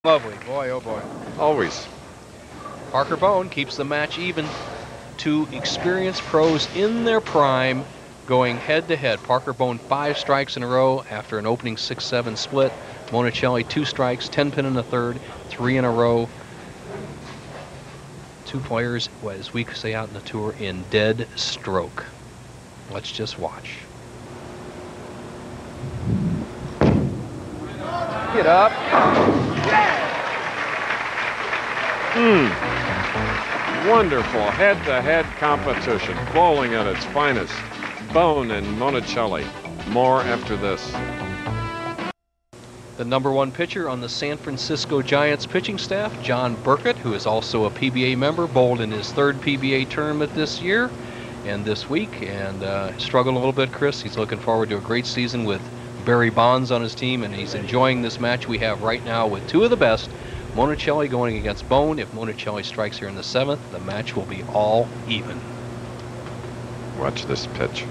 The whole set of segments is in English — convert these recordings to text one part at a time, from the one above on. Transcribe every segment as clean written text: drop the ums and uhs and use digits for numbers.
Lovely. Boy, oh boy. Always. Parker Bohn keeps the match even. Two experienced pros in their prime going head-to-head. Parker Bohn 5 strikes in a row after an opening 6-7 split. Monacelli 2 strikes, 10-pin in the third, 3 in a row. Two players, as we say out in the tour, in dead stroke. Let's just watch. Get up. Wonderful head-to-head competition, bowling at its finest. Bohn and Monacelli. More after this. The #1 pitcher on the San Francisco Giants pitching staff, John Burkett, who is also a PBA member, bowled in his 3rd PBA tournament this year and this week, and struggled a little bit, Chris. He's looking forward to a great season with Barry Bonds on his team, and he's enjoying this match we have right now with two of the best. Monacelli going against Bohn. If Monacelli strikes here in the 7th, the match will be all even. Watch this pitch.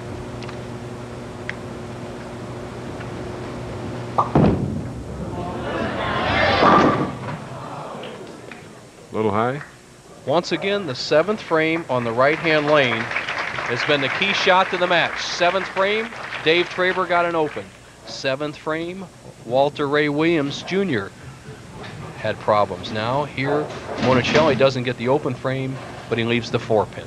Little high. Once again, the 7th frame on the right-hand lane has been the key shot to the match. 7th frame, Dave Traber got an open. 7th frame, Walter Ray Williams Jr. had problems. Now here, Monacelli doesn't get the open frame, but he leaves the 4-pin.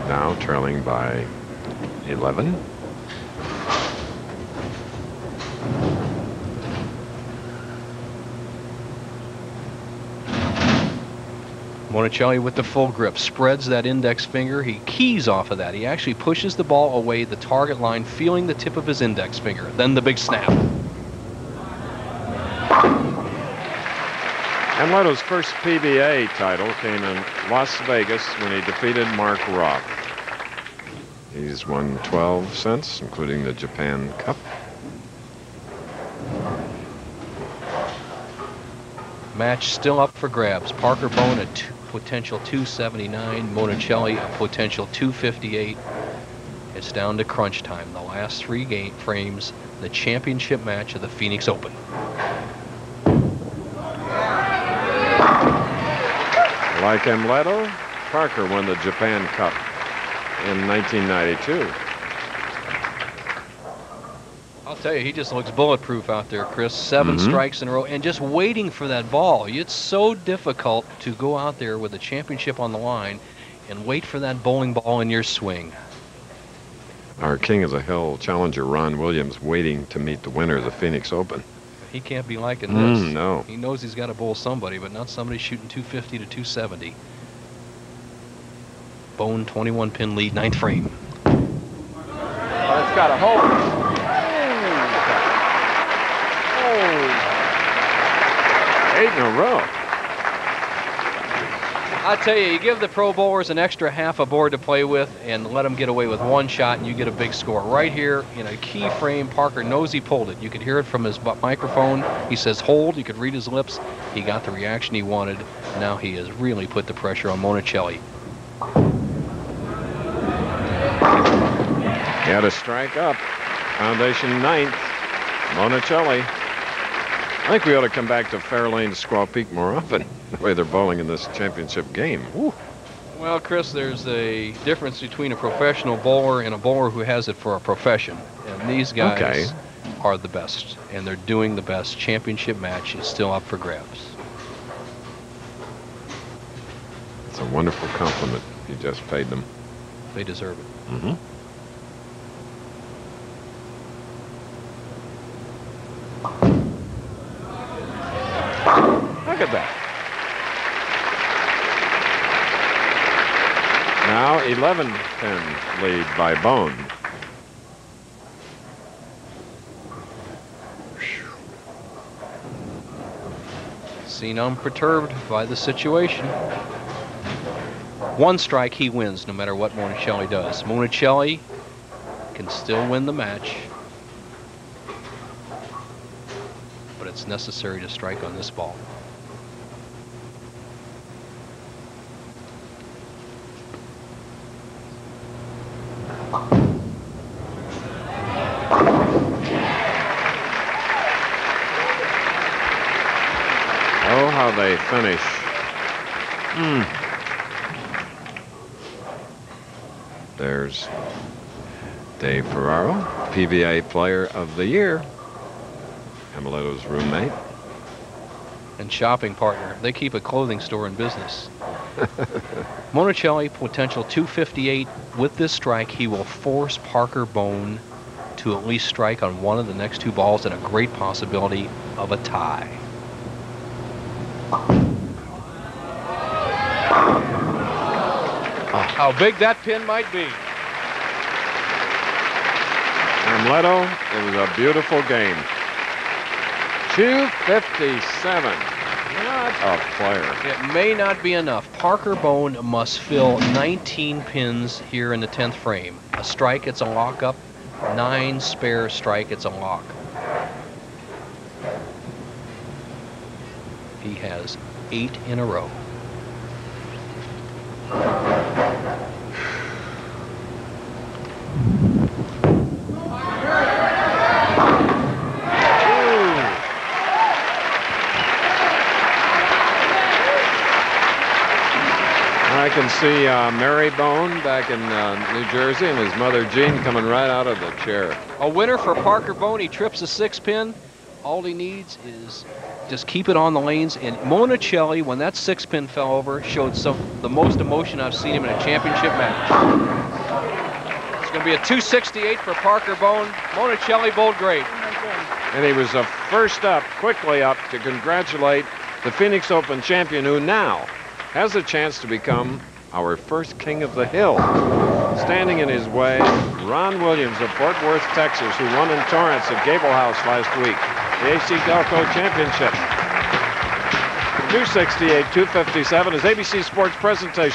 Now trailing by 11. Monacelli with the full grip, spreads that index finger. He keys off of that. He actually pushes the ball away the target line, feeling the tip of his index finger. Then the big snap. Amleto's first PBA title came in Las Vegas when he defeated Mark Roth. He's won 12 since, including the Japan Cup. Match still up for grabs. Parker Bohn a potential 279, Monacelli a potential 258. It's down to crunch time. The last 3 frames, the championship match of the Phoenix Open. Like Amleto, Parker won the Japan Cup in 1992. I'll tell you, he just looks bulletproof out there, Chris. 7 strikes in a row and just waiting for that ball. It's so difficult to go out there with the championship on the line and wait for that bowling ball in your swing. Our King of the Hill challenger, Ron Williams, waiting to meet the winner of the Phoenix Open. He can't be liking this. No. He knows he's got to bowl somebody, but not somebody shooting 250 to 270. Bohn 21-pin lead, 9th frame. Oh, it's got a hole. Oh. 8 in a row. I tell you, you give the pro bowlers an extra half a board to play with and let them get away with 1 shot and you get a big score. Right here in a key frame, Parker knows he pulled it. You could hear it from his microphone. He says hold. You could read his lips. He got the reaction he wanted. Now he has really put the pressure on Monacelli. Got to strike up. Foundation 9th. Monacelli. I think we ought to come back to Fairlane, Squaw Peak more often, the way they're bowling in this championship game. Woo. Well, Chris, there's a difference between a professional bowler and a bowler who has it for a profession. And these guys are the best, and they're doing the best. Championship match is still up for grabs. It's a wonderful compliment you just paid them. They deserve it. Look at that. Now 11-pin lead by Bohn. Seen unperturbed by the situation. 1 strike, he wins no matter what Monacelli does. Monacelli can still win the match, but it's necessary to strike on this ball. Oh, how they finish. There's Dave Ferraro, PBA Player of the Year. Amleto's roommate. And shopping partner. They keep a clothing store in business. Monacelli, potential 258. With this strike, he will force Parker Bohn to at least strike on one of the next two balls, and a great possibility of a tie. How big that pin might be. Amleto, it was a beautiful game. 257. What a player. It may not be enough. Parker Bohn must fill 19 pins here in the 10th frame. A strike, it's a lockup. 9 spare strike, it's a lock. He has 8 in a row. I can see Mary Bohn back in New Jersey and his mother Jean coming right out of the chair. A winner for Parker Bohn. He trips a 6-pin. All he needs is just keep it on the lanes. And Monacelli, when that 6-pin fell over, showed the most emotion I've seen him in a championship match. It's going to be a 268 for Parker Bohn. Monacelli bowled great. And he was the first up, quickly up, to congratulate the Phoenix Open champion, who now has a chance to become our first King of the Hill. Standing in his way, Ron Williams of Fort Worth, Texas, who won in Torrance at Gable House last week, the AC Delco Championship. 268, 257 is ABC Sports presentation.